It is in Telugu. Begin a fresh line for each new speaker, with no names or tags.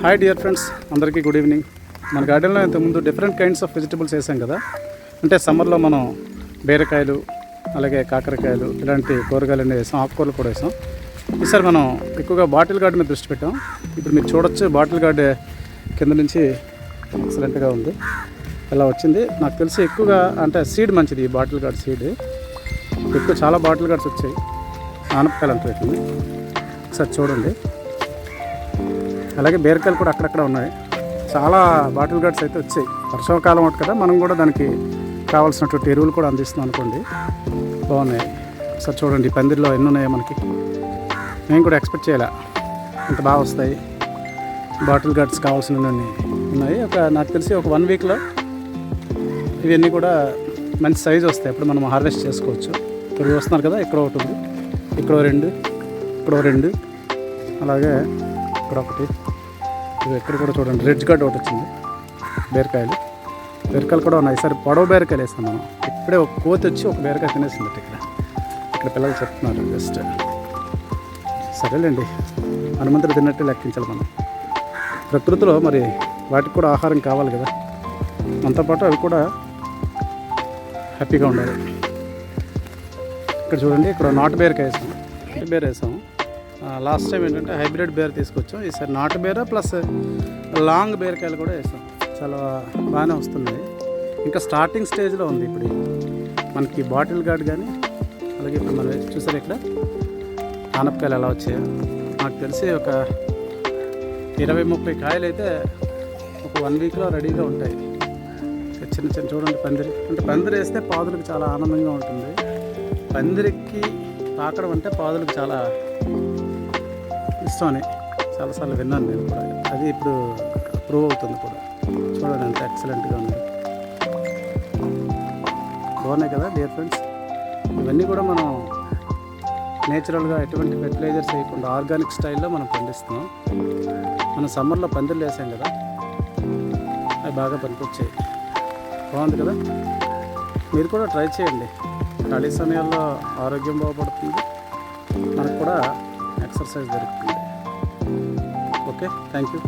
హాయ్ డియర్ ఫ్రెండ్స్, అందరికీ గుడ్ ఈవినింగ్. మన గార్డెన్లో ఇంతకుముందు డిఫరెంట్ కైండ్స్ ఆఫ్ వెజిటబుల్స్ వేసాం కదా. అంటే సమ్మర్లో మనం బీరకాయలు, అలాగే కాకరకాయలు, ఇలాంటి కూరగాయలు అన్నీ వేసాం, ఆకుకూరలు కూడా వేసాం. ఈసారి మనం ఎక్కువగా బాటిల్ గార్డ్ మీద దృష్టి పెట్టాం. ఇప్పుడు మీరు చూడొచ్చు, బాటిల్ గార్డ్ కింద నుంచి ఎక్సలెంట్గా ఉంది. ఇలా వచ్చింది. నాకు తెలిసి ఎక్కువగా అంటే సీడ్ మంచిది, ఈ బాటిల్ గార్డ్ సీడ్. ఎక్కువ చాలా బాటిల్ గార్డ్స్ వచ్చాయి, ఆనపకాయలు అంటూ పెట్టింది. ఒకసారి చూడండి. అలాగే బీరకాయలు కూడా అక్కడక్కడ ఉన్నాయి. చాలా బాటిల్ గార్డ్స్ అయితే వచ్చాయి. వర్షాకాలం ఒకటి కదా, మనం కూడా దానికి కావాల్సినటువంటి ఎరువులు కూడా అందిస్తున్నాం అనుకోండి. బాగున్నాయి. ఒకసారి చూడండి, పందిరిలో ఎన్ని ఉన్నాయో మనకి. మేము కూడా ఎక్స్పెక్ట్ చేయాలి అంత బాగా వస్తాయి. బాటిల్ గార్డ్స్ కావాల్సినవన్నీ ఉన్నాయి. నాకు తెలిసి ఒక 1 వీక్లో ఇవన్నీ కూడా మంచి సైజు వస్తాయి. అప్పుడు మనం హార్వెస్ట్ చేసుకోవచ్చు. ఇక్కడ చూస్తున్నారు కదా, ఇక్కడ ఒకటి ఉంది, ఇక్కడ 2, ఇక్కడ 2, అలాగే ఇక్కడ ఒకటి. ఇది ఎక్కడ కూడా చూడండి, రెడ్ గార్డ్ ఒకటి వచ్చింది. బీరకాయలు కూడా ఉన్నాయి. సరే, పొడవు బీరకాయలు వేస్తాం మనం. ఇప్పుడే ఒక కోతి వచ్చి ఒక బీరకాయ తినేసింది. ఇక్కడ పిల్లలు చెప్తున్నారు జస్ట్. సరేలేండి, హనుమంతుడు తిన్నట్టే లెక్కించాలి మనం. ప్రకృతిలో మరి వాటికి కూడా ఆహారం కావాలి కదా, మనతో పాటు అవి కూడా హ్యాపీగా ఉండాలి. ఇక్కడ చూడండి, ఇక్కడ నాటు బీరకాయ వేసాం, బీర వేసాము. లాస్ట్ టైం ఏంటంటే హైబ్రిడ్ బీర తీసుకొచ్చాం. ఈసారి నాటు బీర ప్లస్ లాంగ్ బీరకాయలు కూడా వేసాం. చాలా బాగానే వస్తున్నాయి. ఇంకా స్టార్టింగ్ స్టేజ్లో ఉంది ఇప్పుడు మనకి బాటిల్ గార్డ్. కానీ అలాగే ఇప్పుడు మనం చూసారు ఇక్కడ ఆనపకాయలు ఎలా వచ్చాయో. నాకు తెలిసి ఒక 20-30 కాయలు అయితే ఒక 1 వీక్లో రెడీగా ఉంటాయి. చిన్న చూడండి పందిరి. అంటే పందిరి వేస్తే పాదులకు చాలా ఆనందంగా ఉంటుంది. పందిరికి తాకడం అంటే పాదులకు చాలా ఇష్టం అని చాలాసార్లు విన్నాను నేను కూడా. అది ఇప్పుడు ప్రూవ్ అవుతుంది కూడా. చూడండి ఎంత ఎక్సలెంట్గా ఉంది. బాగున్నాయి కదా డియర్ ఫ్రెండ్స్. ఇవన్నీ కూడా మనం నేచురల్గా ఎటువంటి ఫెర్టిలైజర్స్ వేయకుండా ఆర్గానిక్ స్టైల్లో మనం పండిస్తున్నాం. మనం సమ్మర్లో పందిర్లు వేసాం కదా, అవి బాగా పనికొచ్చాయి. బాగుంది కదా. మీరు కూడా ట్రై చేయండి. ఖాళీ సమయాల్లో ఆరోగ్యం బాగుపడుతుంది, మనకు కూడా ఎక్సర్సైజ్ దొరుకుతుంది. Okay, thank you.